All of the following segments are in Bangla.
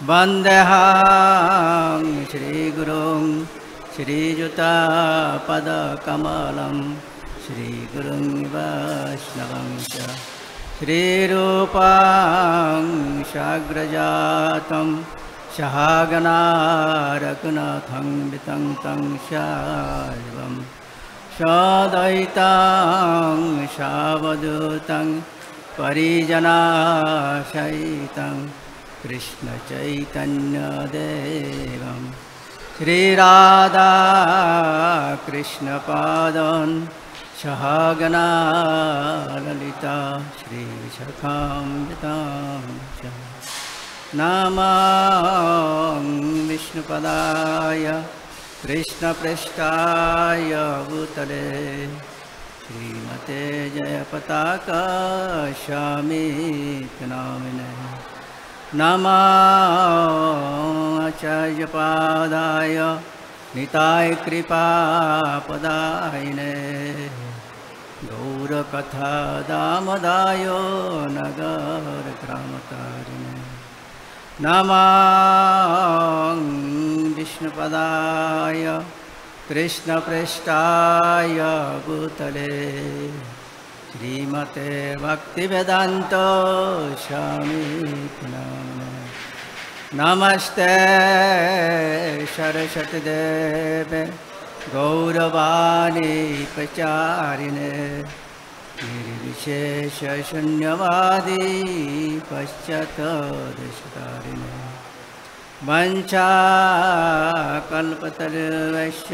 वन्देऽहं श्रीगुरुं श्रीयुतापदकमलं श्रीगुरुं वैष्णवं च श्रीरूपं साग्रजातं सहागना रघुनाथं वितं तं शैवं सद्वैतं सावधूतं परिजनासहितं कृष्ण चैतन्य देवं श्रीराधा कृष्ण पादं सहगना ललिता श्रीविशाखान्वितां च नमो विष्णुपदाय कृष्णपृष्ठाय भूतले श्रीमते जयपताका स्वामीति नामिने नमो आचार्यपादाय निताय कृपापदायिने गौरकथा दामोदाय नगरग्रामतारिणे नमो विष्णुपदाय कृष्णपृष्ठाय भूतले श्रीमते भक्तिवेदान्त स्वामीति नामिने नमस्ते सरस्वती देवे गौरवाणी प्रचारिणे निर्विशेष शून्यवादी पश्चात्देशतारिणे वंशाकल्पतरुश्च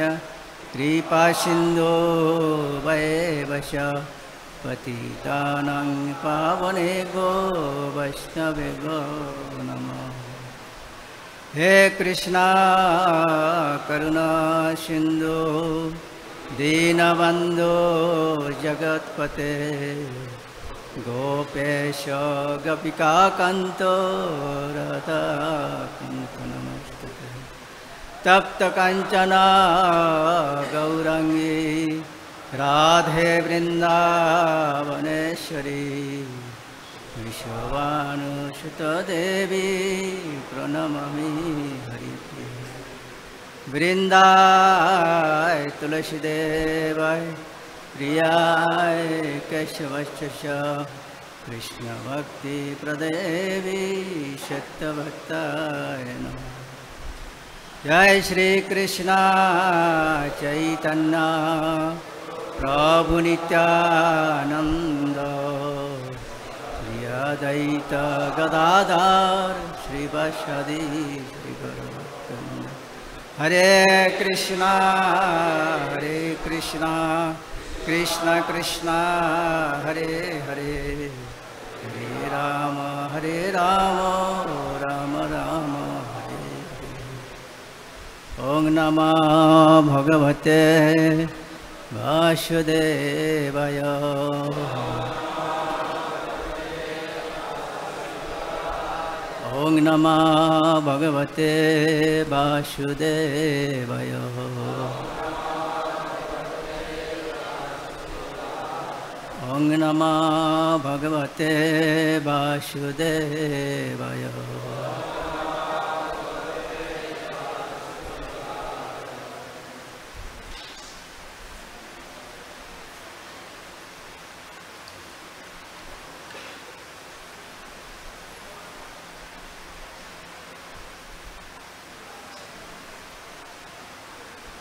कृपासिन्धो वैवश पतितानां पावनेभ्यो वैष्णवेभ्यो नमः। हे कृष्णा करुणा सिन्धु दीनबन्धो जगत्पते गोपेश गोपिकान्तो राधाकान्त नमस्तुते तप्त काञ्चन गौरांगी राधे वृन्दावनेश्वरी विश्ववानुसुत देवी प्रणमामि हरिप्रिये वृन्दाय तुलसीदेवाय प्रियाय केशवश्च कृष्ण भक्ति प्रदेवी सत्यभक्ताय नमः। जय श्री कृष्ण चैतन्य प्रभु नित्यानंद श्री अद्वैत गदाधर श्रीवासादि श्रीगुरुभक्तवृंद। हरे कृष्णा कृष्ण कृष्ण हरे हरे हरे राम राम राम हरे हरे। ओं नमो भगवते वासुदेवाय ओं नमो भगवते वासुदेवाय ओं नमो भगवते वासुदेवाय।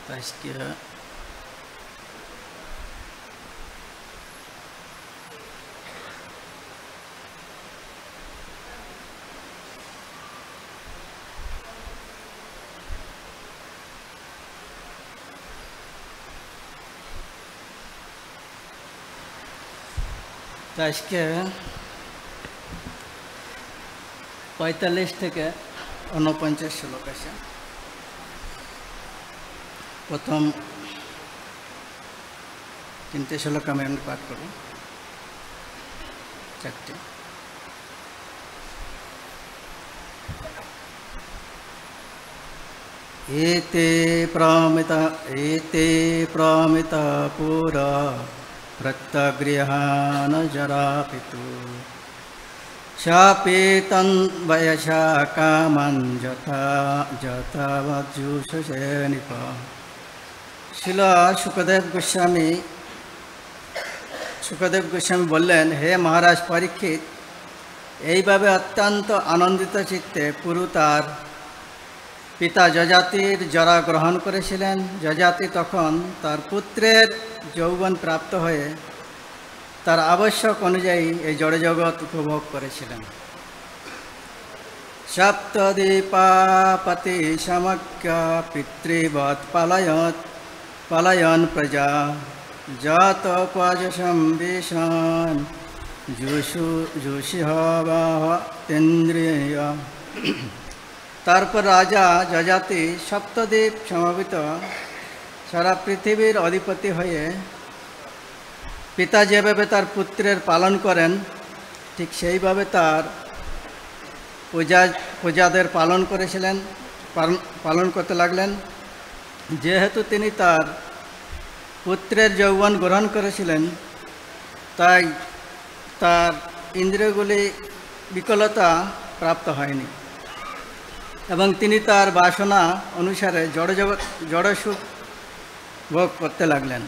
Taşkira Taşke 45 থেকে 49 শ্লোক আছে। প্রথম 3টে শ্লোক আমি পাঠ করব, 4টে। एते प्रमिता पुरा प्रत्यगृहान जरा पितु शापेतं वयसा कामं यथा यथावज्जुषसे निप। শিল সুখদেব গোস্বামী বললেন, হে মহারাজ পরীক্ষিত, এইভাবে অত্যন্ত আনন্দিত চিত্তে পুরু তার পিতা যজাতির জরা গ্রহণ করেছিলেন। যজাতি তখন তার পুত্রের যৌবন প্রাপ্ত হয়ে তার আবশ্যক অনুযায়ী এই জড়জগৎ উপভোগ করেছিলেন। সপ্তদীপাপতি সমজ্ঞ পিতৃবৎ পালয়ন প্রজা জাতোপযশম বিশান যোষিহবাহেন্দ্রিয়। তারপর রাজা যজাতি সপ্তদ্বীপ সমবেত সারা পৃথিবীর অধিপতি হয়ে পিতা যেভাবে তার পুত্রের পালন করেন ঠিক সেইভাবে তার প্রজাদের পালন করতে লাগলেন। যেহেতু তিনি তার পুত্রের যৌবন গ্রহণ করেছিলেন, তাই তার ইন্দ্রিয়গুলি বিকলতা প্রাপ্ত হয়নি এবং তিনি তার বাসনা অনুসারে জড় সুখ ভোগ করতে লাগলেন।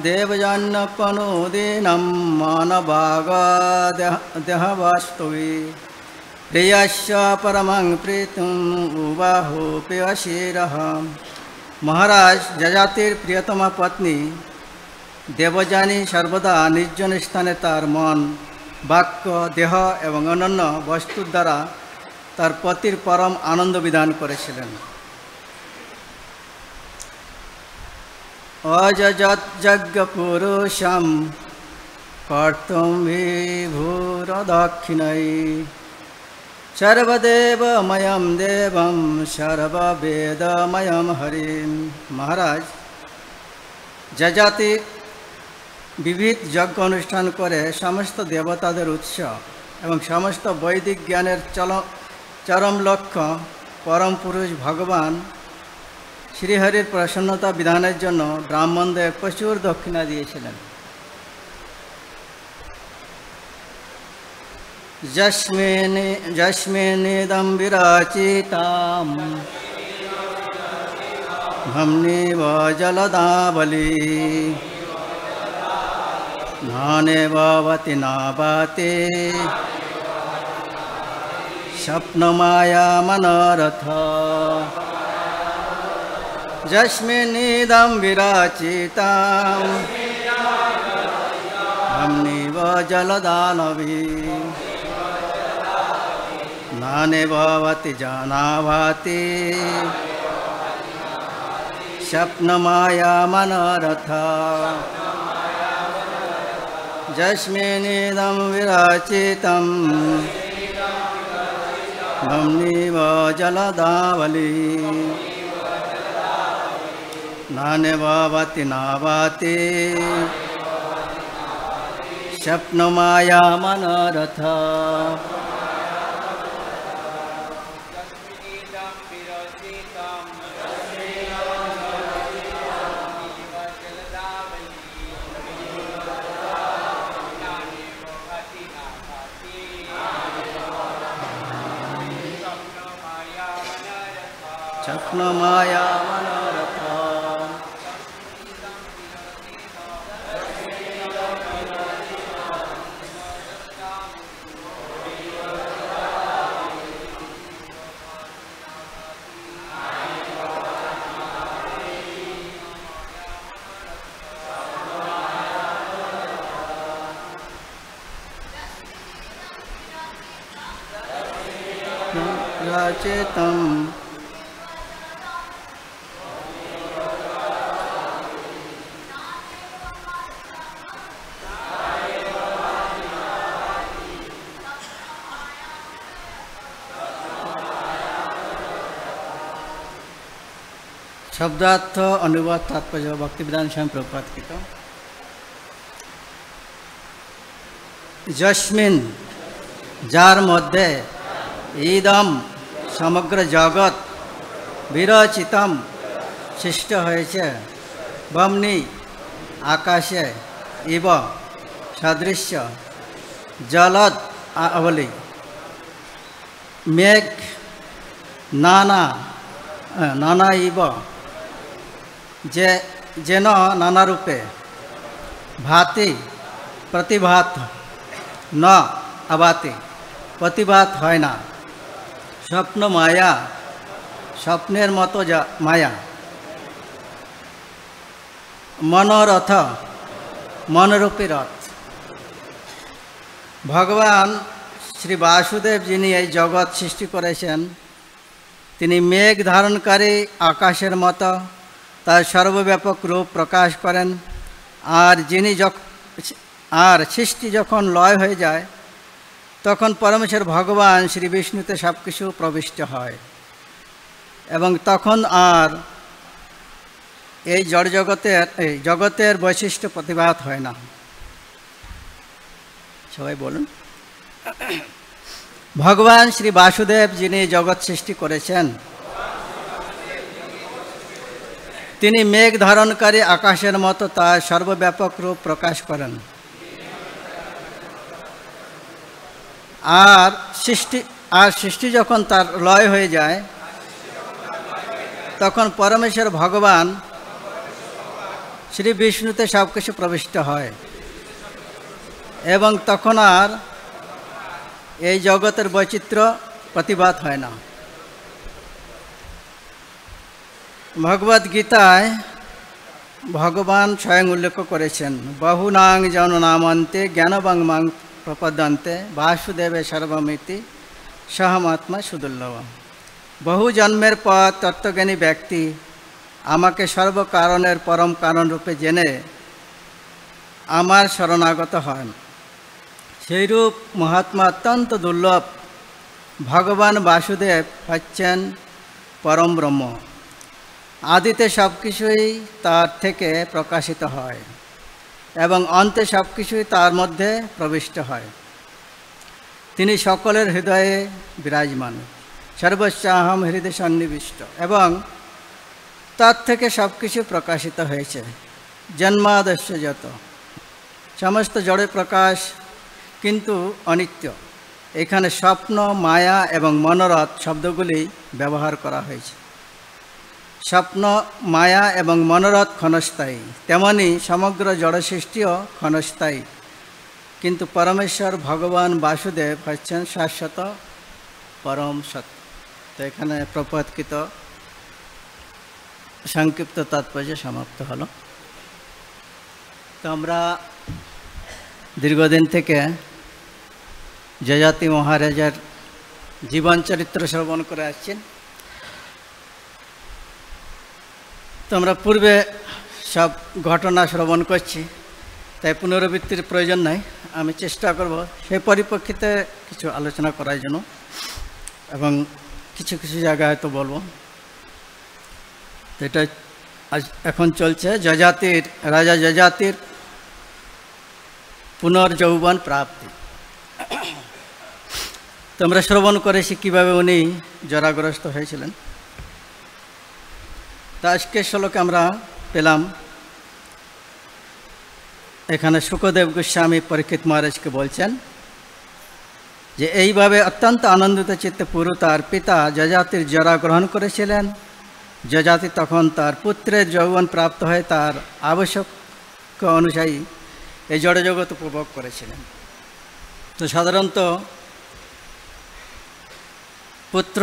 দেবজন্নপনুদীনম মানবাগ দেহবাস্তবে প্রিয়স্য পরমং প্রীতুম উবাহোপি অশিরঃ। মহারাজ যজাতির প্রিয়তমা পত্নী দেবযানী সর্বদা নির্জন স্থানে তার মন, বাক্য, দেহ এবং অন্যান্য বস্তুর দ্বারা তার পতির পরম আনন্দ বিধান করেছিলেন। অযজ্ঞ পুরুষম কর্তুম বিভূরদক্ষিণৈ সর্বদেবময়ম দেবম সর্ববেদময়ম হরিম। মহারাজ যজাতি বিবিধ যজ্ঞ অনুষ্ঠান করে সমস্ত দেবতাদের উৎস এবং সমস্ত বৈদিক জ্ঞানের চরম লক্ষ্য পরম পুরুষ ভগবান শ্রীহরির প্রসন্নতা বিধানের জন্য ব্রাহ্মণদের প্রচুর দক্ষিণা দিয়েছিলেন। যস্মিনিদং বিরাচিতাম ভম্নিব জলদাবলি নানেবতি নাবাতে স্বপ্নমায়া মনোরথ। যস্মিনিদং বিরাচিতাম ভম্নিব জলদানবি নানেবতি জানাভাতি স্বপ্নমায়া মনোরথ। যস্মিনিদং বিরাচিতম ভম্নিব জলদাবলি নানেবতি নাবাতি স্বপ্নমায়া মনোরথ। স্বপ্নমায়া মনোরথ। রাচেতম शब्दार्थ अनुवाद तात्पर्य भक्तिवेदांत स्वामी प्रभुपाद कृत। जस्मिन जार मध्य इदम समग्र जगत विरचितम सृष्ट হয়েছে বমনি আকাশে ইব সদৃশ্য জলদ আবলি মেঘ নানা ইব যে যেন নানা রূপে ভাতি প্রতিভাত ন আবাতি প্রতিভাত হয় না স্বপ্ন মায়া স্বপ্নের মতো যা মায়া মনোরথ মনরূপী রথ ভগবান শ্রী বাসুদেব যিনি এই জগৎ সৃষ্টি করেছেন তিনি মেঘ ধারণকারী আকাশের মতো তার সর্বব্যাপক রূপ প্রকাশ করেন আর সৃষ্টি যখন লয় হয়ে যায় তখন পরমেশ্বর ভগবান শ্রী বিষ্ণুতে সব কিছু প্রবিষ্ট হয় এবং তখন আর এই জগতের বৈশিষ্ট্য প্রতিভাত হয় না। সবাই বলুন। ভগবান শ্রী বাসুদেব যিনি জগৎ সৃষ্টি করেছেন তিনি মেঘ ধারণকারী আকাশের মতো তার সর্বব্যাপক রূপ প্রকাশ করেন আর সৃষ্টি যখন তার লয় হয়ে যায় তখন পরমেশ্বর ভগবান শ্রী বিষ্ণুতে সব কিছু প্রবিষ্ট হয় এবং তখন আর এই জগতের বৈচিত্র্য প্রতিভাত হয় না। ভগবদ গীতায় ভগবান স্বয়ং উল্লেখ করেছেন বহুনাং জননামন্তে জ্ঞানবাং মাং প্রপদ্যন্তে বাসুদেবে সর্বমিতি সহমাত্মা সুদুর্লভ। বহু জন্মের পর তত্ত্বজ্ঞানী ব্যক্তি আমাকে সর্বকারণের পরম কারণ রূপে জেনে আমার শরণাগত হন। সেইরূপ মহাত্মা অত্যন্ত দুর্লভ। ভগবান বাসুদেব হচ্ছেন পরম ব্রহ্ম। আদিতে সব কিছুই তার থেকে প্রকাশিত হয় এবং অন্তে সব কিছুই তার মধ্যে প্রবিষ্ট হয়। তিনি সকলের হৃদয়ে বিরাজমান, সর্বস্যাহম হৃদয় সন্নিবিষ্ট, এবং তার থেকে সব কিছু প্রকাশিত হয়েছে। জন্মাদস্য যত সমস্ত জড়ে প্রকাশ কিন্তু অনিত্য। এখানে স্বপ্ন, মায়া এবং মনোরথ শব্দগুলি ব্যবহার করা হয়েছে। স্বপ্ন, মায়া এবং মনোরথ ক্ষণস্থায়ী, তেমনি সমগ্র জড় সৃষ্টিও ক্ষণস্থায়ী, কিন্তু পরমেশ্বর ভগবান বাসুদেব হচ্ছেন শাশ্বত পরম সত্য। তো এখানে প্রপদকৃত সংক্ষিপ্ত তাৎপর্য সমাপ্ত হলো। তো আমরা দীর্ঘদিন থেকে যযাতি মহারাজার জীবন চরিত্র শ্রবণ করে আসছেন। তো আমরা পূর্বে সব ঘটনা শ্রবণ করছি, তাই পুনরাবৃত্তির প্রয়োজন নাই। আমি চেষ্টা করব সেই পরিপ্রেক্ষিতে কিছু আলোচনা করার জন্য, এবং কিছু কিছু জায়গায় হয়তো বলবো। তো এটা এখন চলছে রাজা যযাতির পুনর্যৌবন প্রাপ্তি। তো আমরা শ্রবণ করেছি কীভাবে উনি জরাগ্রস্ত হয়েছিলেন। তো আজকের শ্লোকে আমরা পেলাম এখানে শুকদেব গোস্বামী পরীক্ষিত মহারাজকে বলছেন যে এইভাবে অত্যন্ত আনন্দিত চিত্তে পুরু তার পিতা যযাতির জরা গ্রহণ করেছিলেন। যযাতি তখন তার পুত্রের যৌবন প্রাপ্ত হয়ে তার আবশ্যক অনুযায়ী এই জড়জগৎ উপভোগ করেছিলেন। তো সাধারণত পুত্র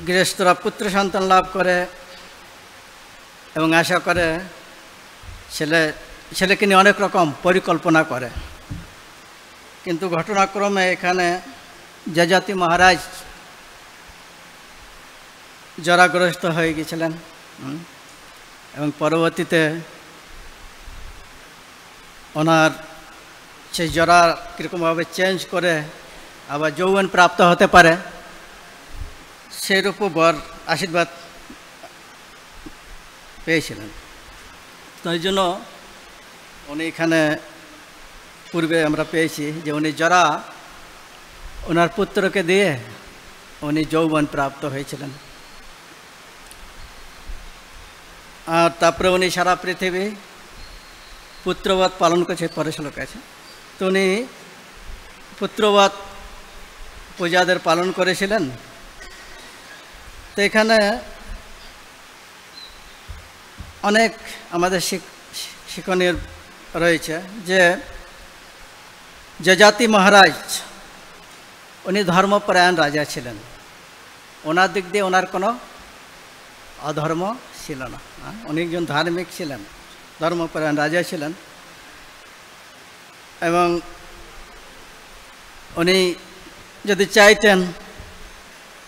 গৃহস্থরা পুত্র সন্তান লাভ করে এবং আশা করে ছেলেকে নিয়ে অনেক রকম পরিকল্পনা করে, কিন্তু ঘটনাক্রমে এখানে যযাতি মহারাজ জরাগ্রস্ত হয়ে গিয়েছিলেন এবং পরবর্তীতে ওনার সেই জরা কীরকমভাবে চেঞ্জ করে আবার যৌবন প্রাপ্ত হতে পারে সেইরূপ বর আশীর্বাদ পেয়েছিলেন। তো এই জন্য উনি এখানে পূর্বে আমরা পেয়েছি যে উনি জরা ওনার পুত্রকে দিয়ে উনি যৌবন প্রাপ্ত হয়েছিলেন। আর তারপরে উনি সারা পৃথিবী পুত্রবৎ পালন করছে, পরে শ্লোক আছে। তো উনি পুত্রবৎ পূজাদের পালন করেছিলেন। তো এখানে অনেক আমাদের শিক্ষণীয় রয়েছে যে যজাতি মহারাজ উনি ধর্মপরায়ণ রাজা ছিলেন। ওনার দিক দিয়ে ওনার কোনো অধর্ম ছিল না। উনি একজন ধার্মিক ছিলেন, ধর্মপরায়ণ রাজা ছিলেন। এবং উনি যদি চাইতেন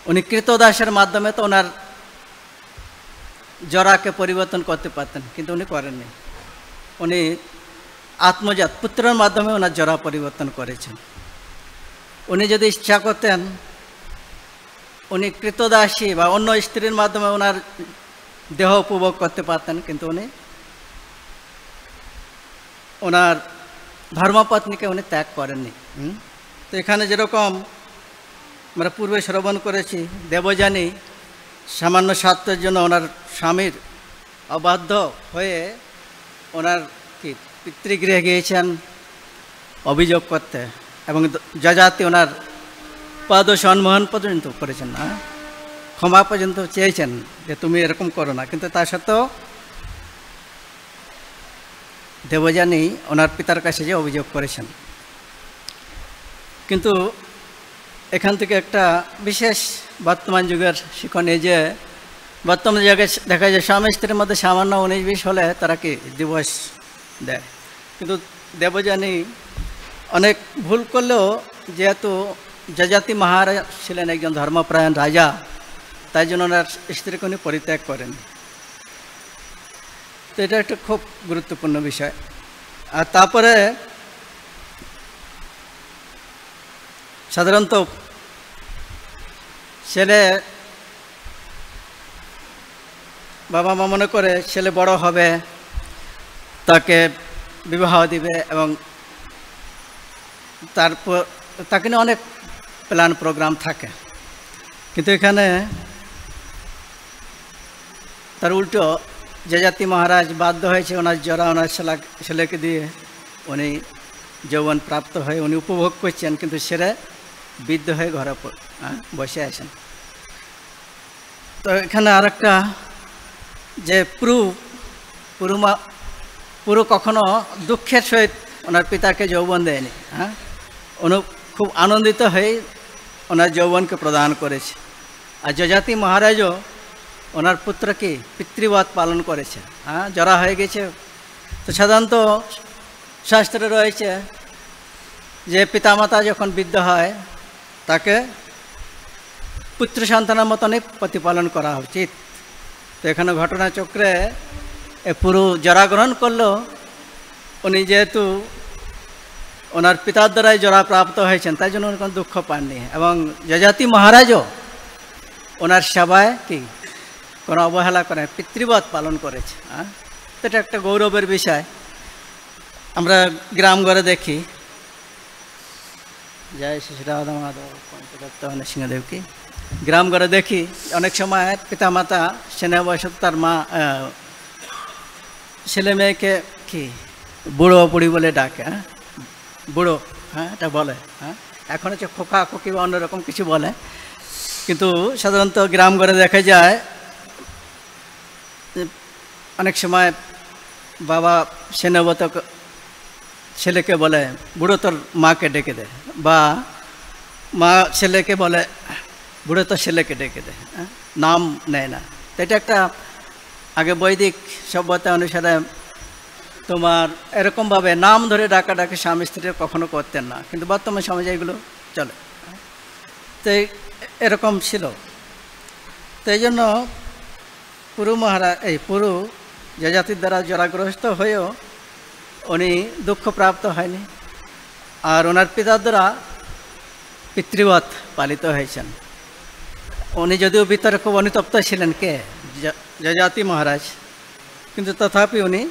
উনি কৃতদাসের মাধ্যমে তো ওনার জরাকে পরিবর্তন করতে পারতেন, কিন্তু উনি করেননি। উনি আত্মজাত পুত্রের মাধ্যমে ওনার জরা পরিবর্তন করেছেন। উনি যদি ইচ্ছা করতেন উনি কৃতদাসী বা অন্য স্ত্রীর মাধ্যমে ওনার দেহ উপভোগ করতে পারতেন, কিন্তু উনি ওনার ধর্মপত্নীকে উনি ত্যাগ করেননি। তো এখানে যেরকম আমরা পূর্বে শ্রবণ করেছি, দেবযানী সামান্য স্বার্থের জন্য ওনার স্বামীর অবাধ্য হয়ে ওনার কি পিতৃগৃহে গিয়েছেন অভিযোগ করতে, এবং যজাতি ওনার পদ সম্মোহন পর্যন্ত করেছেন না, ক্ষমা পর্যন্ত চেয়েছেন যে তুমি এরকম করো না। কিন্তু তা সত্ত্বেও দেবযানী ওনার পিতার কাছে যে অভিযোগ করেছেন। কিন্তু এখান থেকে একটা বিশেষ বর্তমান যুগের শিক্ষণ, এই যে বর্তমান যুগে দেখা যায় স্বামী স্ত্রীর মধ্যে সামান্য 19-20 হলে তারা কি ডিভোর্স দেয়। কিন্তু দেবযানী অনেক ভুল করলেও যেহেতু যজাতি মহারাজ ছিলেন একজন ধর্মপরায়ণ রাজা, তাই জন্য ওনার স্ত্রীকে উনি পরিত্যাগ করেন। তো এটা একটা খুব গুরুত্বপূর্ণ বিষয়। আর তারপরে সাধারণত ছেলে বাবা মা মনে করে ছেলে বড় হবে, তাকে বিবাহ দিবে এবং তারপর তাকে নিয়ে অনেক প্ল্যান প্রোগ্রাম থাকে। কিন্তু এখানে তার উল্টো যজাতি মহারাজ বাধ্য হয়েছে ওনার জরা ওনার ছেলেকে দিয়ে উনি যৌবন প্রাপ্ত হয়ে উনি উপভোগ করছেন, কিন্তু সেরে বৃদ্ধ হয়ে ঘরে বসে আছেন। তো এখানে আর একটা যে পুরু কখনো দুঃখের সহিত ওনার পিতাকে যৌবন দেয়নি। উনি খুব আনন্দিত হয়ে ওনার যৌবনকে প্রদান করেছে। আর যজাতি মহারাজও ওনার পুত্রকে পিতৃবৎ পালন করেছে। জরা হয়ে গেছে। তো সাধারণত শাস্ত্রে রয়েছে যে পিতামাতা যখন বৃদ্ধ হয় তাকে পুত্র সন্তানের মতনই প্রতিপালন করা উচিত। তো এখানে ঘটনাচক্রে পুরো জরা গ্রহণ করলো। উনি যেহেতু ওনার পিতার দ্বারাই জরা প্রাপ্ত হয়েছেন, তাই জন্য উনি কোনো দুঃখ পাননি। এবং যজাতি মহারাজও ওনার সেবায় কি কোনো অবহেলা করে পিতৃবৎ পালন করেছে। এটা একটা গৌরবের বিষয়। আমরা গ্রামঘরে দেখি, জয় শ্রী রাধা মাধব পঞ্চদত্ত সিংহদেবকে গ্রামঘরে দেখি অনেক সময় পিতামাতা স্নেহবশত তার মা ছেলে মেয়েকে কি বুড়ো বুড়ি বলে ডাকে। বুড়ো, এটা বলে। এখন হচ্ছে খোকা খোকি বা অন্যরকম কিছু বলে। কিন্তু সাধারণত গ্রামঘরে দেখা যায় অনেক সময় বাবা স্নেহবত ছেলেকে বলে বুড়ো তোর মাকে ডেকে দে, বা মা ছেলেকে বলে বুড়ো তোর ছেলেকে ডেকে দে, নাম নেয় না। তো এটা একটা আগে বৈদিক সভ্যতা অনুসারে তোমার এরকমভাবে নাম ধরে ডাকাডাকি স্বামী স্ত্রী কখনো করতেন না, কিন্তু বর্তমান সমাজে এগুলো চলে। তো এরকম ছিল। তো এই জন্য পুরু যজাতির দ্বারা জরাগ্রস্ত হয়েও উনি দুঃখপ্রাপ্ত হয়নি। আর ওনার পিতার দ্বারা পিতৃবৎ পালিত হয়েছেন। উনি যদিও ভিতরে খুব অনুতপ্ত ছিলেন, কে যজাতি মহারাজ, কিন্তু তথাপি উনি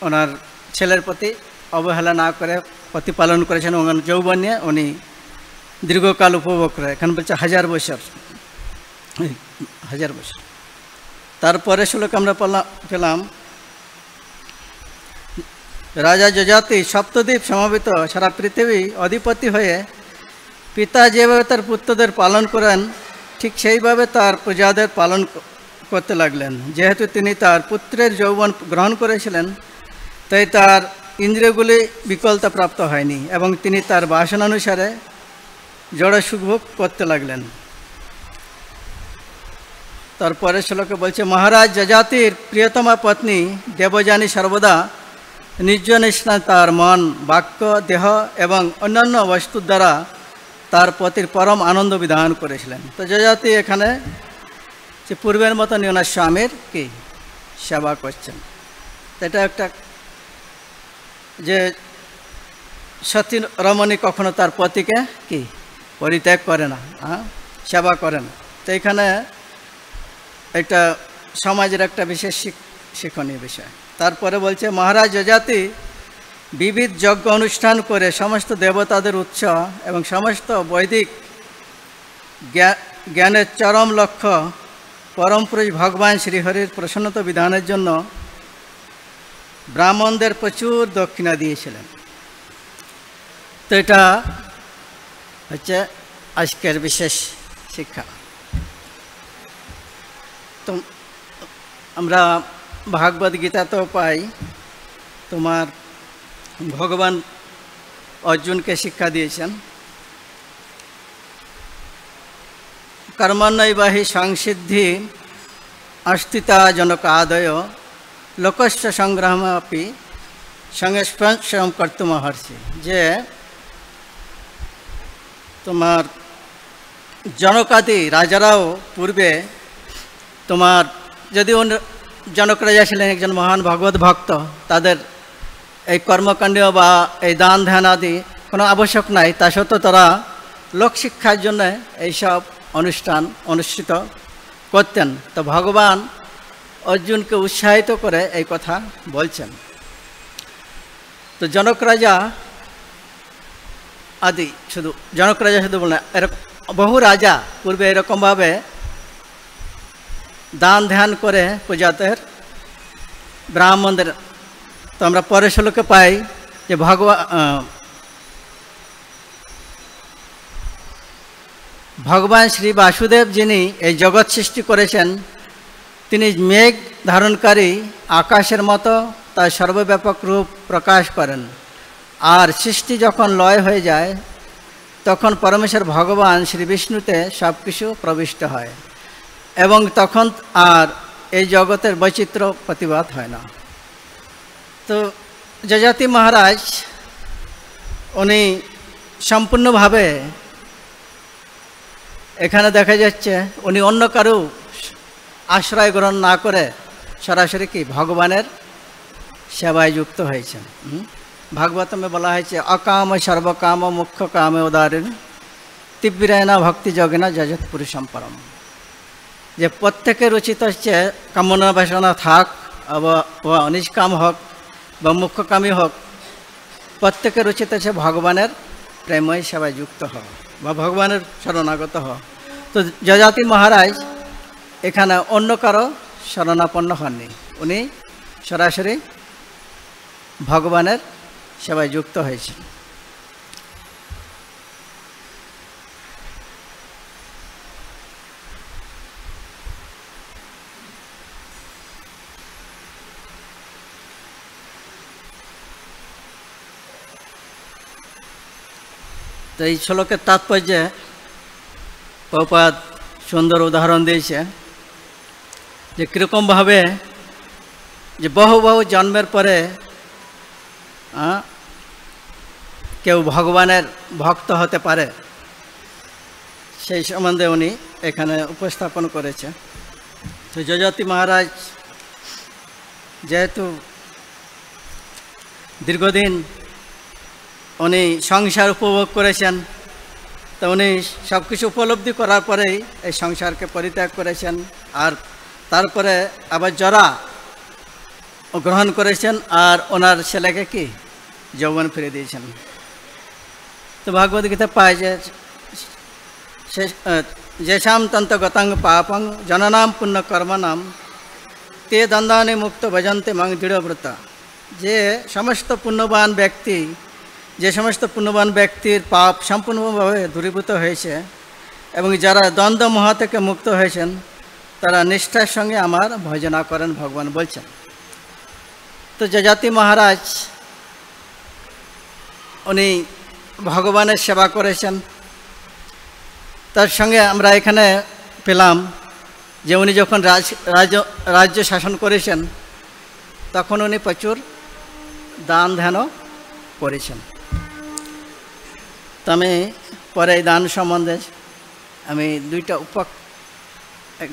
ওনার ছেলের প্রতি অবহেলা না করে প্রতিপালন করেছেন। ওনার যৌবন নিয়ে উনি দীর্ঘকাল উপভোগ করে। এখানে বলছে 1000 বছর। তারপরে শ্লোক আমরা পেলাম, রাজা যজাতি সপ্তদ্বীপ সমবেত সারা পৃথিবী অধিপতি হয়ে পিতা যেভাবে তার পুত্রদের পালন করেন ঠিক সেইভাবে তার প্রজাদের পালন করতে লাগলেন। যেহেতু তিনি তার পুত্রের যৌবন গ্রহণ করেছিলেন, তাই তার ইন্দ্রিয়গুলি বিকলতা প্রাপ্ত হয়নি এবং তিনি তার বাসনানুসারে জড় সুখভোগ করতে লাগলেন। তারপরে শ্লোকে বলছে, মহারাজ যজাতির প্রিয়তমা পত্নী দেবযানী সর্বদা নির্জনেষ্ণা তার মন, বাক্য, দেহ এবং অন্যান্য বস্তুর দ্বারা তার পতির পরম আনন্দ বিধান করেছিলেন। তো যজাতি এখানে যে পূর্বের মতন ওনার স্বামীর কি সেবা করছেন। এটা একটা যে সতী রমণী কখনো তার পতিকে কি পরিত্যাগ করে না, সেবা করে না। তো এখানে এটা সমাজের একটা বিশেষ শিক্ষণীয় বিষয়। তারপরে বলছে, মহারাজ যজাতি বিবিধ যজ্ঞ অনুষ্ঠান করে সমস্ত দেবতাদের উৎস এবং সমস্ত বৈদিক জ্ঞানের চরম লক্ষ্য পরম পুরুষ ভগবান শ্রীহরির প্রসন্নতা বিধানের জন্য ব্রাহ্মণদের প্রচুর দক্ষিণা দিয়েছিলেন। তো এটা হচ্ছে আজকের বিশেষ শিক্ষা। তো আমরা ভাগবত গীতাতেও পাই, তোমার ভগবান অর্জুনকে শিক্ষা দিয়েছেন, কর্মণ্যৈবাহি সংসিদ্ধি অস্থিতা জনক আদয় লোকস্য সংগ্রামপি সংস্পর্শম কর্তুমহর্ষি। যে তোমার জনকাদি রাজারাও পূর্বে তোমার যদি জনক রাজা ছিলেন একজন মহান ভগবত ভক্ত, তাদের এই কর্মকাণ্ড বা এই দান ধ্যান আদি কোনো আবশ্যক নাই, তা সত্ত্বেও তারা লোকশিক্ষার জন্য এইসব অনুষ্ঠান অনুষ্ঠিত করতেন। তো ভগবান অর্জুনকে উৎসাহিত করে এই কথা বলছেন। তো জনক রাজা আদি, শুধু জনক রাজা শুধু বলে, এরকম বহু রাজা পূর্বে এরকমভাবে দান ধ্যান করে প্রজাদের ব্রাহ্মণদের। তো আমরা পরের শ্লোকে পাই যে ভগবান শ্রী বাসুদেব যিনি এই জগৎ সৃষ্টি করেছেন, তিনি মেঘ ধারণকারী আকাশের মতো তার সর্বব্যাপক রূপ প্রকাশ করেন। আর সৃষ্টি যখন লয় হয়ে যায়, তখন পরমেশ্বর ভগবান শ্রী বিষ্ণুতে সব কিছু প্রবিষ্ট হয় এবং তখন আর এই জগতের বৈচিত্র্য প্রতিবাদ হয় না। তো যজাতি মহারাজ উনি সম্পূর্ণভাবে এখানে দেখা যাচ্ছে উনি অন্য কারো আশ্রয় গ্রহণ না করে সরাসরি কি ভগবানের সেবায় যুক্ত হয়েছেন। ভাগবতমে বলা হয়েছে, অকাম সর্বকাম মুখ্য কামে উদাহরণ তীব্রায়না ভক্তি যোগেনা যজত পুরুষম পরম। যে প্রত্যেকের উচিত হচ্ছে কামনা বাসনা থাক বা অনিষ্কাম হোক বা মুখ্যকামী হোক, প্রত্যেকের উচিত আছে ভগবানের প্রেময় সেবায় যুক্ত হওয়া বা ভগবানের শরণাগত হওয়া। তো যজাতি মহারাজ এখানে অন্য কারো শরণাপন্ন হননি, উনি সরাসরি ভগবানের সেবায় যুক্ত হয়েছেন। তো এই শ্লোকের তাৎপর্যে প্রভুপাদ সুন্দর উদাহরণ দিয়েছে যে কীরকমভাবে যে বহু বহু জন্মের পরে কেউ ভগবানের ভক্ত হতে পারে, সেই সম্বন্ধে উনি এখানে উপস্থাপন করেছে। তো যজাতি মহারাজ যেহেতু দীর্ঘদিন উনি সংসার উপভোগ করেছেন, তো উনি সব কিছু উপলব্ধি করার পরেই এই সংসারকে পরিত্যাগ করেছেন, আর তারপরে আবার জরা গ্রহণ করেছেন আর ওনার ছেলেকে কি যৌবন ফিরে দিয়েছেন। তো ভাগবত গীতা পায় যে যেসাম তন্ত গতাঙ্গ পাপং জননাম পুণ্য কর্মনাম তে দ্বন্দ্বানি মুক্ত ভজন্তে মাং দৃঢ়ব্রতা, যে সমস্ত পুণ্যবান ব্যক্তি, যে সমস্ত পুণ্যবান ব্যক্তির পাপ সম্পূর্ণভাবে দূরীভূত হয়েছে এবং যারা দ্বন্দ্ব মোহ থেকে মুক্ত হয়েছেন, তারা নিষ্ঠার সঙ্গে আমার ভজনা করেন, ভগবান বলছেন। তো যজাতি মহারাজ উনি ভগবানের সেবা করেছেন। তার সঙ্গে আমরা এখানে পেলাম যে উনি যখন রাজ্য শাসন করেছেন, তখন উনি প্রচুর দান ধ্যানও করেছেন। তো আমি পরে এই দান সম্বন্ধে আমি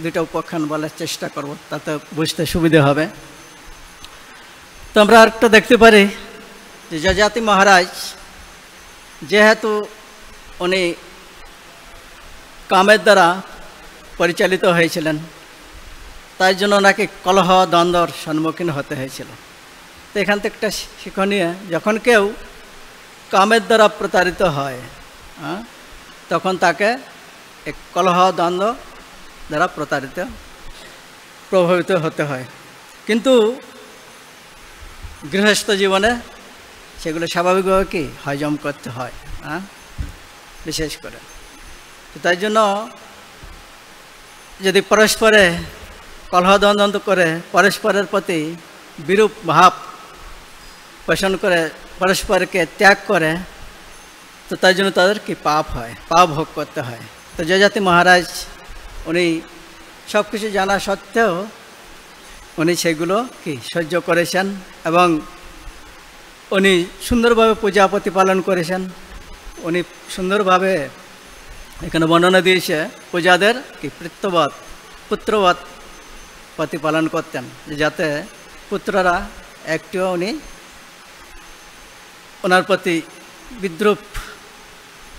দুইটা উপাখ্যান বলার চেষ্টা করব, তাতে বুঝতে সুবিধে হবে। তো আমরা আরেকটা দেখতে পারি যে যজাতি মহারাজ যেহেতু উনি কামের দ্বারা পরিচালিত হয়েছিলেন, তাই জন্য ওনাকে কলহ দ্বন্দ্বর সম্মুখীন হতে হয়েছিল। তো এখান থেকে একটা শিক্ষণীয়, যখন কেউ কামের দ্বারা প্রতারিত হয়, তখন তাকে এক কলহ দ্বন্দ্ব দ্বারা প্রভাবিত হতে হয়। কিন্তু গৃহস্থ জীবনে সেগুলো স্বাভাবিকভাবে কি হজম করতে হয়, বিশেষ করে। তাই জন্য যদি পরস্পরে কলহদ্বন্দ্ব করে, পরস্পরের প্রতি বিরূপ ভাব পোষণ করে, পরস্পরকে ত্যাগ করে, তো তাই জন্য তাদের কি পাপ হয়, পাপ ভোগ করতে হয়। তো যজাতি মহারাজ উনি সব কিছু জানা সত্ত্বেও উনি সেগুলো কি সহ্য করেছেন এবং উনি সুন্দরভাবে পূজা প্রতিপালন করেছেন। উনি সুন্দরভাবে এখানে বর্ণনা দিয়েছে পূজাদের কি পুত্রবৎ প্রতিপালন করতেন, যাতে পুত্ররা একটিও উনি ওনার প্রতি বিদ্রুপ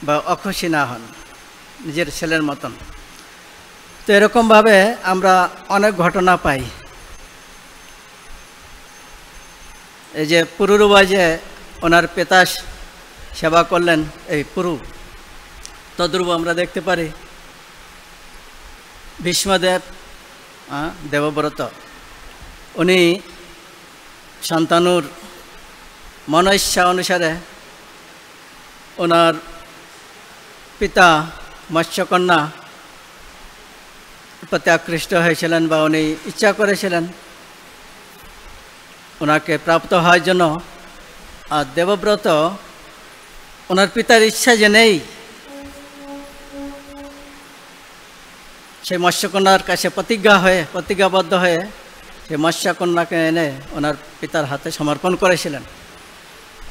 বা অখুশি না হন, নিজের ছেলের মতন। তো এরকমভাবে আমরা অনেক ঘটনা পাই। এই যে পুরুরুবা যে ওনার পিতা সেবা করলেন, এই পুরু, তদ্রূপ আমরা দেখতে পারি ভীষ্মদেব দেবব্রত, উনি শান্তনুর মন ইচ্ছা অনুসারে ওনার পিতা মৎস্যকন্যা প্রতি আকৃষ্ট হয়েছিলেন বা উনি ইচ্ছা করেছিলেন ওনাকে প্রাপ্ত হওয়ার জন্য। আর দেবব্রত ওনার পিতার ইচ্ছা যে নেই, সেই মৎস্যকন্যার কাছে প্রতিজ্ঞাবদ্ধ হয়ে সেই মৎস্যকন্যাকে এনে ওনার পিতার হাতে সমর্পণ করেছিলেন।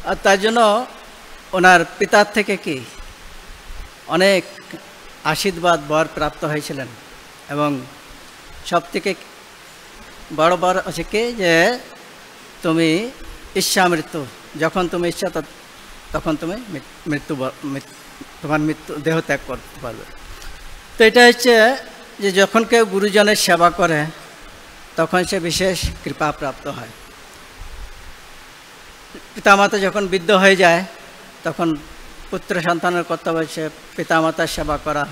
আর তার জন্য ওনার পিতার থেকে কি অনেক আশীর্বাদ বর প্রাপ্ত হয়েছিলেন। এবং সব থেকে বড় হচ্ছে কি, যে তুমি ইচ্ছা মৃত্যু, যখন তুমি ইচ্ছা তখন তুমি তোমার দেহ ত্যাগ করতে পারবে। তো এটা হচ্ছে যে যখন কেউ গুরুজনের সেবা করে, তখন সে বিশেষ কৃপা প্রাপ্ত হয়। পিতামাতা যখন বৃদ্ধ হয়ে যায়, তখন পুত্র সন্তানের কর্তব্য হচ্ছে পিতামাতার সেবা করা,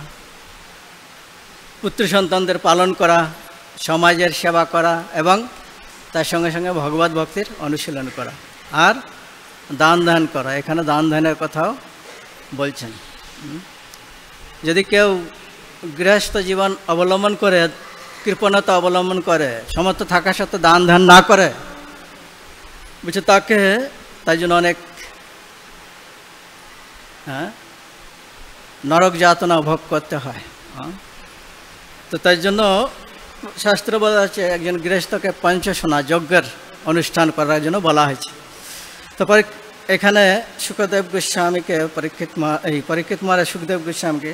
পুত্র সন্তানদের পালন করা, সমাজের সেবা করা এবং তার সঙ্গে সঙ্গে ভগবত ভক্তির অনুশীলন করা আর দান ধ্যান করা। এখানে দান ধ্যানের কথাও বলছেন। যদি কেউ গৃহস্থ জীবন অবলম্বন করে, কৃপণতা অবলম্বন করে, সমর্থ থাকা সত্ত্বেও দান ধ্যান না করে, বুঝছে তাকে তাই জন্য অনেক নরক যাতনা ভোগ করতে হয়। তো তাই জন্য শাস্ত্র বলা আছে একজন গৃহস্থকে পঞ্চসনা যজ্ঞের অনুষ্ঠান করার জন্য বলা হয়েছে। তারপরে এখানে সুখদেব গোস্বামীকে পরীক্ষিত মহারাজ সুখদেব গোস্বামীকে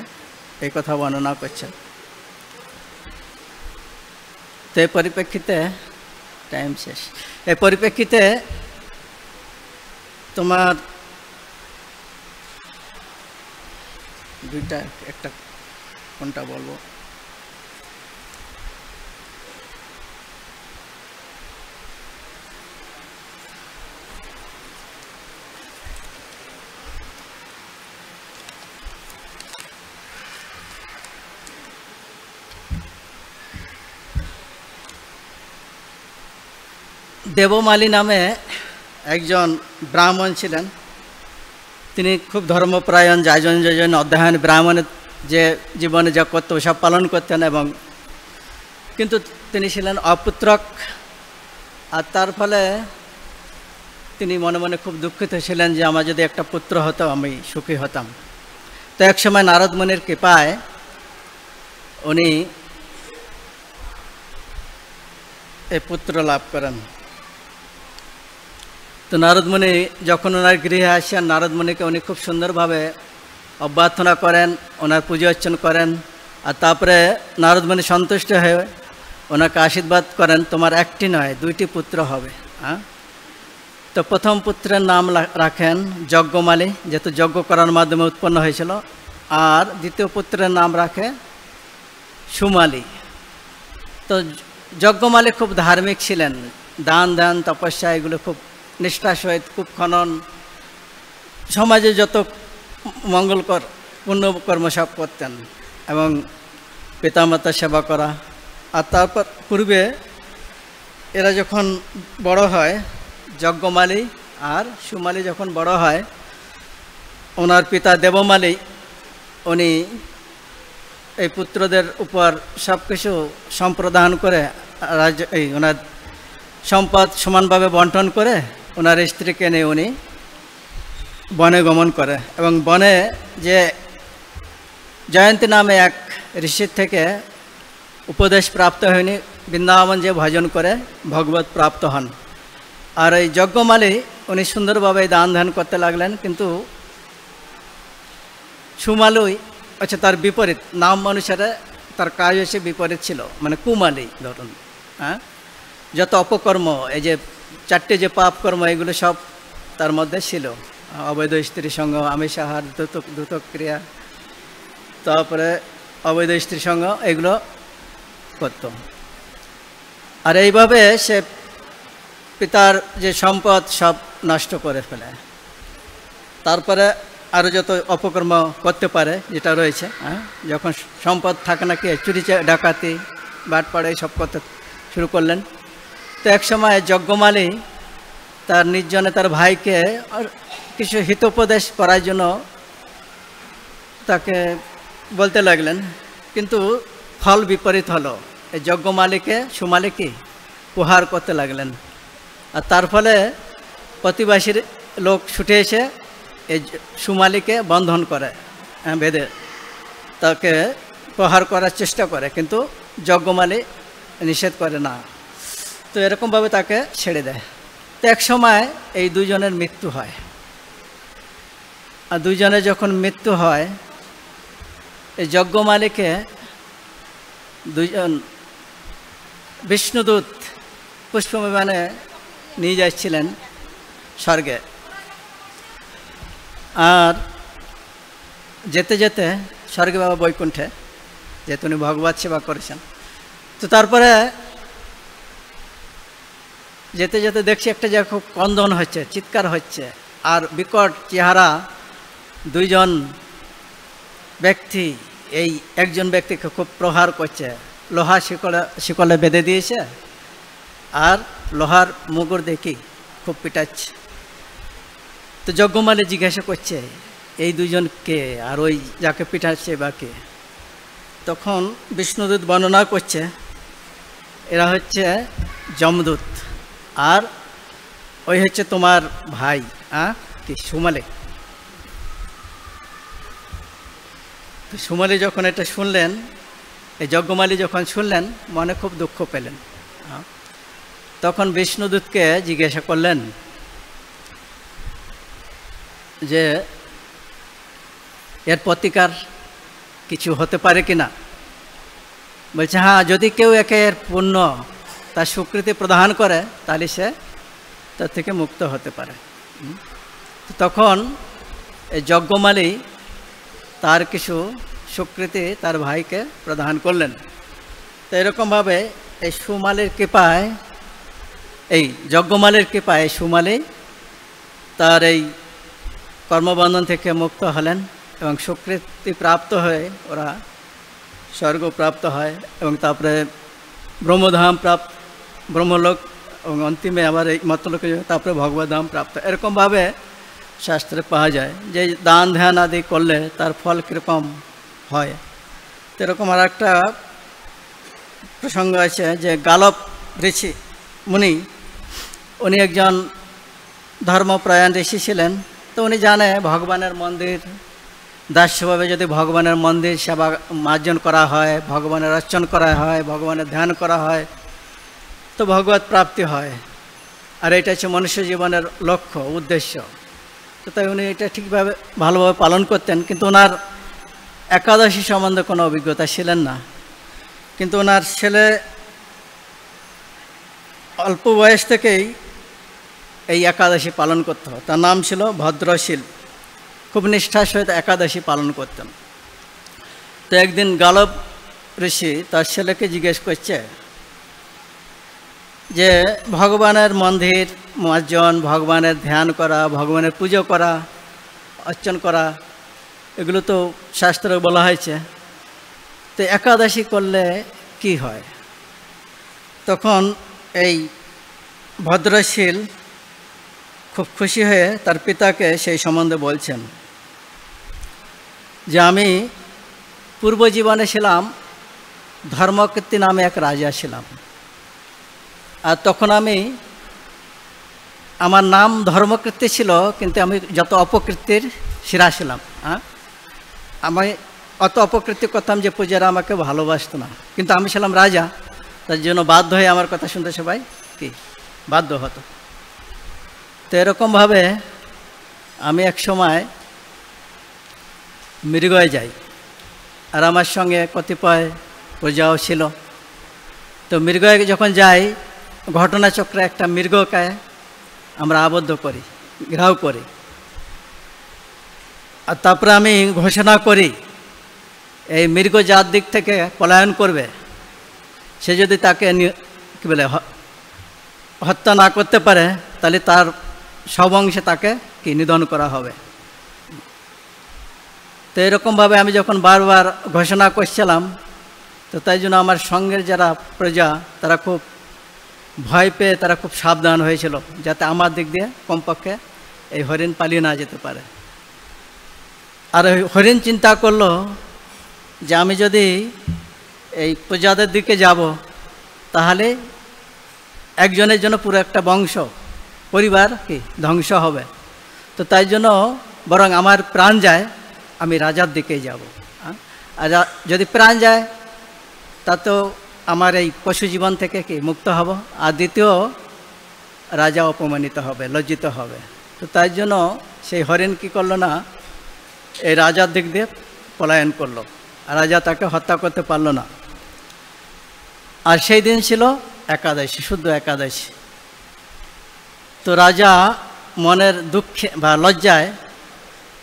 এই কথা বর্ণনা করছেন। তো এই পরিপ্রেক্ষিতে টাইম শেষ। এই পরিপ্রেক্ষিতে তোমার দুইটা, একটা কোনটা বলবো, দেবমালী নামে একজন ব্রাহ্মণ ছিলেন। তিনি খুব ধর্মপ্রায়ণ, যাজন যোজন অধ্যয়ন, ব্রাহ্মণের যে জীবনে যা কর্তব্য সব পালন করতেন, এবং কিন্তু তিনি ছিলেন অপুত্রক। আর তার ফলে তিনি মনে মনে খুব দুঃখিত ছিলেন যে আমার যদি একটা পুত্র হতো আমি সুখী হতাম। তো এক সময় নারদ মুনির কৃপায় উনি এই পুত্র লাভ করেন। তো নারদ মুনি যখন ওনার গৃহে আসেন, নারদ মুনিকে উনি খুব সুন্দরভাবে অভ্যর্থনা করেন, ওনার পুজো অর্চনা করেন। আর তারপরে নারদ মুনি সন্তুষ্ট হয়ে ওনাকে আশীর্বাদ করেন, তোমার একটি নয় 2টি পুত্র হবে। তো প্রথম পুত্রের নাম রাখেন যজ্ঞমালী, যেহেতু যজ্ঞ করার মাধ্যমে উৎপন্ন হয়েছিল। আর দ্বিতীয় পুত্রের নাম রাখে সুমালী। তো যজ্ঞমালী খুব ধার্মিক ছিলেন, দান ধ্যান তপস্যা এগুলো খুব নিষ্ঠার সহিত, খুব খনন, সমাজে যত মঙ্গলকর পুণ্যকর্ম সব করতেন, এবং পিতামাতার সেবা করা। আর তারপর পূর্বে এরা যখন বড় হয়, যজ্ঞমালী আর সুমালী যখন বড় হয়, ওনার পিতা দেবমালী উনি এই পুত্রদের উপর সব কিছু সম্প্রদান করে ওনার সম্পদ সমানভাবে বন্টন করে ওনার স্ত্রীকে নিয়ে উনি বনে গমন করে। এবং বনে যে জয়ন্তী নামে এক ঋষির থেকে উপদেশ প্রাপ্ত হয়নি, বৃন্দাবন যে ভজন করে ভগবত প্রাপ্ত হন। আর এই যজ্ঞমালী উনি সুন্দরভাবে দান ধ্যান করতে লাগলেন, কিন্তু সুমালুই আচ্ছা তার বিপরীত, নাম অনুসারে তার কাজ হচ্ছে বিপরীত ছিল, মানে কুমালী ধরুন। যত অপকর্ম, এই যে 4টে যে পাপ কর্ম, এগুলো সব তার মধ্যে ছিল। অবৈধ স্ত্রী সঙ্গ, আমিষাহার, দ্রুত ক্রিয়া, তারপরে অবৈধ স্ত্রী সঙ্গ, এগুলো করত। আর এইভাবে সে পিতার যে সম্পদ সব নষ্ট করে ফেলে। তারপরে আরও যত অপকর্ম করতে পারে যেটা রয়েছে, যখন সম্পদ থাকে না, কি চুরি ডাকাতি বাটপাড়ে সব করতে শুরু করলেন। তো এক সময় যজ্ঞমালী তার নির্জনে তার ভাইকে কিছু হিতোপদেশ করার জন্য তাকে বলতে লাগলেন, কিন্তু ফল বিপরীত হলো। এই যজ্ঞমালীকে সুমালীকে প্রহার করতে লাগলেন। আর তার ফলে প্রতিবাসীর লোক ছুটে এসে এই সুমালীকে বন্ধন করে, বেঁধে তাকে প্রহার করার চেষ্টা করে, কিন্তু যজ্ঞমালী নিষেধ করে না। তো এরকমভাবে তাকে ছেড়ে দেয়। তো এক সময় এই দুজনের মৃত্যু হয়। আর দুজনের যখন মৃত্যু হয়, এই যজ্ঞমালীকে দুজন বিষ্ণুদূত পুষ্পবিমানে নিয়ে যাচ্ছিলেন স্বর্গে। আর যেতে যেতে স্বর্গে বাবা বৈকুণ্ঠে, যেহেতু উনি ভগবত সেবা করেছেন, তো তারপরে যেতে যেতে দেখছি একটা জায়গা খুব ক্রন্দন হচ্ছে, চিৎকার হচ্ছে, আর বিকট চেহারা দুইজন ব্যক্তি এই একজন ব্যক্তিকে খুব প্রহার করছে, লোহা শিকলে বেঁধে দিয়েছে, আর লোহার মুগুর দেখি খুব পিটাচ্ছে। তো যজ্ঞমালী জিজ্ঞাসা করছে এই দুজন কে, আর ওই যাকে পিটাচ্ছে বা কে? তখন বিষ্ণুদূত বর্ণনা করছে এরা হচ্ছে যমদূত, আর ওই হচ্ছে তোমার ভাই কি সুমালী। তো সুমালী যখন এটা শুনলেন, এই যজ্ঞমালী যখন শুনলেন, মনে খুব দুঃখ পেলেন। তখন বিষ্ণুদূতকে জিজ্ঞাসা করলেন যে এর প্রতিকার কিছু হতে পারে কিনা। বলছে হ্যাঁ, যদি কেউ এর পুণ্য তার স্বীকৃতি প্রদান করে তাহলে সে তার থেকে মুক্ত হতে পারে। তখন এই যজ্ঞমালী তার কিছু স্বীকৃতি তার ভাইকে প্রদান করলেন। তো এরকমভাবে এই সুমালীর কৃপায়, এই যজ্ঞমালীর কৃপায় সুমালী তার এই কর্মবন্ধন থেকে মুক্ত হলেন এবং স্বীকৃতি প্রাপ্ত হয়ে ওরা স্বর্গ প্রাপ্ত হয় এবং তারপরে ব্রহ্মধাম ব্রহ্মলোক এবং অন্তিমে আবার এই মর্তলোকে তারপরে ভগবত ধাম প্রাপ্ত, এরকমভাবে শাস্ত্রে পাওয়া যায় যে দান ধ্যান আদি করলে তার ফল কীরকম হয়। তো এরকম আর একটা প্রসঙ্গ আছে যে গালব ঋষি মুনি, উনি একজন ধর্মপ্রায়ণ ঋষি ছিলেন। তো উনি জানে ভগবানের মন্দির দাস্যভাবে যদি ভগবানের মন্দির সেবা মার্জন করা হয়, ভগবানের অর্চন করা হয়, ভগবানের ধ্যান করা হয়, তো ভগবত প্রাপ্তি হয়। আর এটা হচ্ছে মনুষ্য জীবনের লক্ষ্য উদ্দেশ্য। তো তাই উনি এটা ঠিকভাবে ভালোভাবে পালন করতেন, কিন্তু ওনার একাদশী সম্বন্ধে কোনো অভিজ্ঞতা ছিলেন না। কিন্তু ওনার ছেলে অল্প বয়স থেকেই এই একাদশী পালন করতে হয়। তার নাম ছিল ভদ্রশীল, খুব নিষ্ঠার সহিত একাদশী পালন করতেন। তো একদিন গালব ঋষি তার ছেলেকে জিজ্ঞেস করছে যে ভগবানের মন্দির মার্জন, ভগবানের ধ্যান করা, ভগবানের পুজো করা, অর্চন করা, এগুলো তো শাস্ত্রে বলা হয়েছে, তো একাদশী করলে কি হয়? তখন এই ভদ্রশীল খুব খুশি হয়ে তার পিতাকে সেই সম্বন্ধে বলছেন যে আমি পূর্ব জীবনে ছিলাম ধর্মকীর্তি নামে এক রাজা ছিলাম, আর তখন আমার নাম ধর্মকীর্তি ছিল, কিন্তু আমি যত অপকীর্তির শিরা ছিলাম। আমি অত অপকীর্তি করতাম যে পূজারা আমাকে ভালোবাসতো না, কিন্তু আমি ছিলাম রাজা, তার জন্য বাধ্য হয়ে আমার কথা শুনতে সবাই কি বাধ্য হতো। তো এরকমভাবে আমি এক সময় মৃগয়ে যাই, আর আমার সঙ্গে কতিপয় প্রজাও ছিল। তো মৃগয়ে যখন যাই, ঘটনাচক্রে একটা মৃগকে আমরা আবদ্ধ করি, ঘেরাও করি, আর তারপরে আমি ঘোষণা করি এই মৃগ যার দিক থেকে পলায়ন করবে, সে যদি তাকে কী বলে হত্যা না করতে পারে, তাহলে তার সব অংশে তাকে কি নিধন করা হবে। তো এরকমভাবে আমি যখন বারবার ঘোষণা করছিলাম, তো তাই জন্য আমার সঙ্গের যারা প্রজা তারা খুব ভয় পেয়ে তারা খুব সাবধান হয়েছিল, যাতে আমার দিক দিয়ে কমপক্ষে এই হরিণ পালিয়ে না যেতে পারে। আর ওই হরিণ চিন্তা করলো যে আমি যদি এই প্রজাদের দিকে যাব, তাহলে একজনের জন্য পুরো একটা বংশ পরিবার কি ধ্বংস হবে। তো তাই জন্য বরং আমার প্রাণ যায়, আমি রাজার দিকেই যাব। আর যদি প্রাণ যায়, তা তো আমার এই পশু জীবন থেকে কি মুক্ত হব, আর দ্বিতীয় রাজা অপমানিত হবে, লজ্জিত হবে। তো তাই জন্য সেই হরিণ কী করলো না, এই রাজার দিক দিয়ে পলায়ন করলো, আর রাজা তাকে হত্যা করতে পারলো না। আর সেই দিন ছিল একাদশী, শুদ্ধ একাদশী। তো রাজা মনের দুঃখে বা লজ্জায়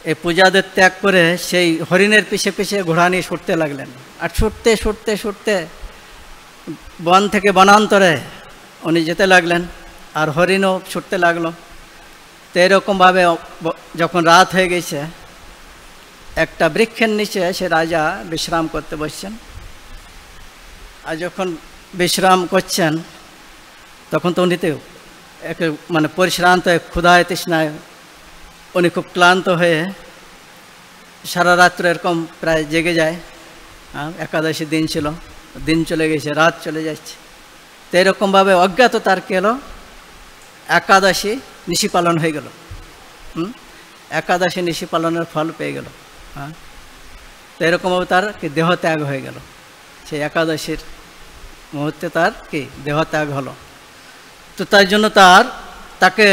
এই পূজাদের ত্যাগ করে সেই হরিণের পিছে পিছে ঘোড়া নিয়ে ছুটতে লাগলেন। আর ছুটতে ছুটতে ছুটতে বন থেকে বনান্তরে উনি যেতে লাগলেন, আর হরিণও ছুটতে লাগলো। তো এরকমভাবে যখন রাত হয়ে গেছে, একটা বৃক্ষের নিচে সে রাজা বিশ্রাম করতে বসছেন। আর যখন বিশ্রাম করছেন, তখন তো উনিতে মানে পরিশ্রান্ত হয়ে, ক্ষুধায় তৃষ্ণায় উনি খুব ক্লান্ত হয়ে সারা রাত্র এরকম প্রায় জেগে যায়। একাদশী দিন ছিল, দিন চলে গেছে, রাত চলে যাচ্ছে। তো এরকমভাবে অজ্ঞাত তার কি হলো, একাদশী নিশি পালন হয়ে গেল। একাদশী নিশি পালনের ফল পেয়ে গেল। তো এরকমভাবে তার কি দেহ ত্যাগ হয়ে গেল। সেই একাদশীর মুহূর্তে তার কি দেহ ত্যাগ হলো। তো তার জন্য তাকে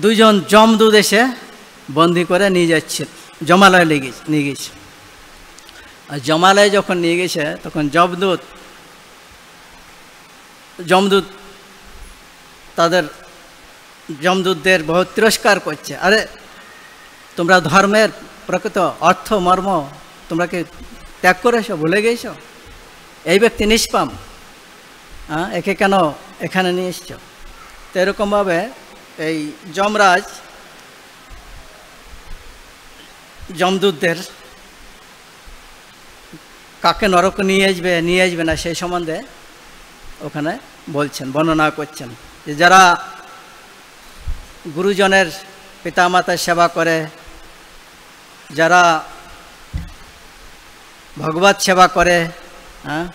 দুইজন যমদূত এসে বন্দি করে নিয়ে যাচ্ছে, যমালয়ে নিয়ে গেছে। আর যমালয়ে যখন নিয়ে গেছে, তখন যমদূত তাদের যমদূতদের বহুত তিরস্কার করছে। আরে তোমরা ধর্মের প্রকৃত অর্থ মর্ম তোমরা কি ত্যাগ করেছো, ভুলে গেছো? এই ব্যক্তি নিষ্পাম, একে কেন এখানে নিয়ে এসছো? তো এরকমভাবে এই যমরাজ যমদূতদের কাকে নরক নিয়ে আসবে না সেই সম্বন্ধে ওখানে বলছেন, বর্ণনা করছেন যে যারা গুরুজনের পিতামাতার সেবা করে, যারা ভগবত সেবা করে, হ্যাঁ,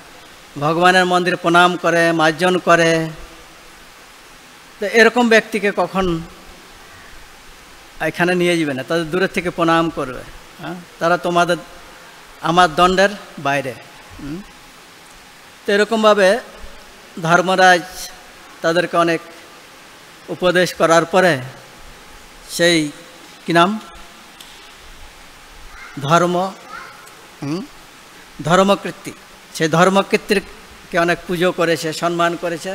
ভগবানের মন্দিরে প্রণাম করে, মার্জন করে, তো এরকম ব্যক্তিকে কখন এখানে নিয়ে যাবে না, তাদের দূরের থেকে প্রণাম করবে। হ্যাঁ, তারা তোমাদের আমার দণ্ডের বাইরে। তো এরকমভাবে ধর্মরাজ তাদেরকে অনেক উপদেশ করার পরে সেই কি নাম ধর্মকীর্তি, সেই ধর্মকীর্তিকে অনেক পুজো করেছে, সম্মান করেছে।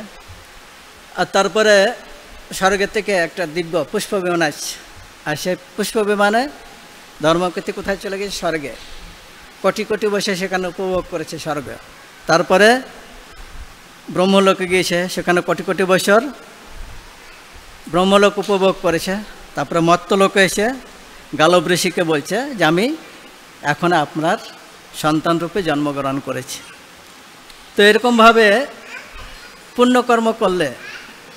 আর তারপরে স্বর্গের থেকে একটা দিব্য পুষ্প বিমান আসছে, আর সেই পুষ্প বিমানে ধর্মকীর্তি কোথায় চলে গেছে? স্বর্গে। কোটি কোটি বসে সেখানে উপভোগ করেছে স্বর্গ। তারপরে ব্রহ্মলোকে গিয়েছে, সেখানে কোটি কোটি বছর ব্রহ্মলোক উপভোগ করেছে। তারপরে মর্ত্যলোকে এসে গালব ঋষিকে বলছে যে আমি এখন আপনার সন্তানরূপে জন্মগ্রহণ করেছি। তো এরকমভাবে পুণ্যকর্ম করলে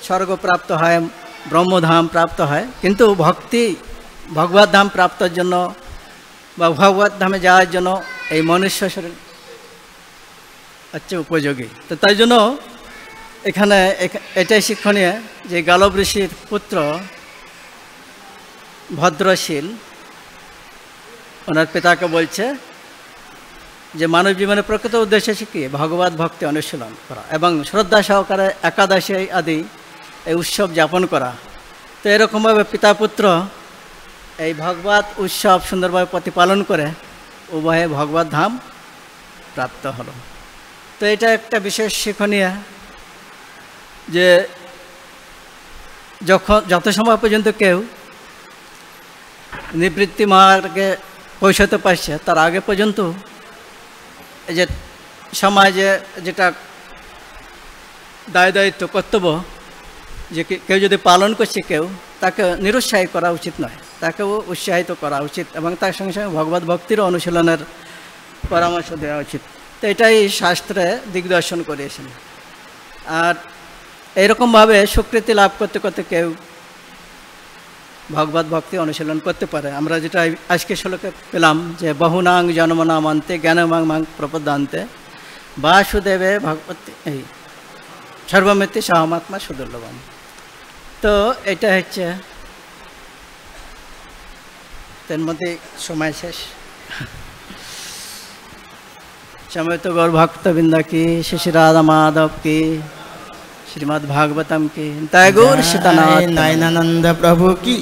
স্বর্গ প্রাপ্ত হয়, ব্রহ্মধাম প্রাপ্ত হয়। কিন্তু ভক্তি ভগবত ধাম প্রাপ্তির জন্য বা ভগবত ধামে যাওয়ার জন্য এই মনুষ্য শরীর হচ্ছে উপযোগী। তো তাই জন্য এখানে এটাই শিক্ষণীয় যে গালব ঋষির পুত্র ভদ্রশীল ওনার পিতাকে বলছে যে মানব জীবনের প্রকৃত উদ্দেশ্য হচ্ছে কি? ভগবত ভক্তি অনুশীলন করা এবং শ্রদ্ধা সহকারে একাদশী আদি এই উৎসব যাপন করা। তো এরকমভাবে পিতা পুত্র এই ভগবত উৎসব সুন্দরভাবে প্রতিপালন করে উভয়ে ভগবত ধাম প্রাপ্ত হলো। তো এটা একটা বিশেষ শিক্ষণীয় যে যত সময় পর্যন্ত কেউ নিবৃত্তি মার্গে পৌঁছাতে পারছে, তার আগে পর্যন্ত এই যে সমাজে যেটা দায়িত্ব কর্তব্য যে কেউ যদি পালন করছে, কেউ তাকে নিরুৎসাহিত করা উচিত নয়, তাকেও উৎসাহিত করা উচিত এবং তার সঙ্গে সঙ্গে ভগবত ভক্তির অনুশীলনের পরামর্শ দেওয়া উচিত। তো এটাই শাস্ত্রে দিগদর্শন করিয়েছেন। আর এইরকমভাবে স্বীকৃতি লাভ করতে করতে কেউ ভগবত ভক্তি অনুশীলন করতে পারে। আমরা যেটা আজকে শ্লোকে পেলাম যে বহুনাং জন্মনামান্তে জ্ঞানমাং মাং প্রপদান্তে বাসুদেবে ভগবতী এই সর্বমিতি সহমাত্মা সুদুর্লভম। তো এটা হচ্ছে তার মধ্যে সময় শেষ। समय तो गौर भक्तबिंद की, श्री राधा माधव की, श्रीमद् भागवतम की, तय गौर सीतानाथ नयनानंद प्रभु की।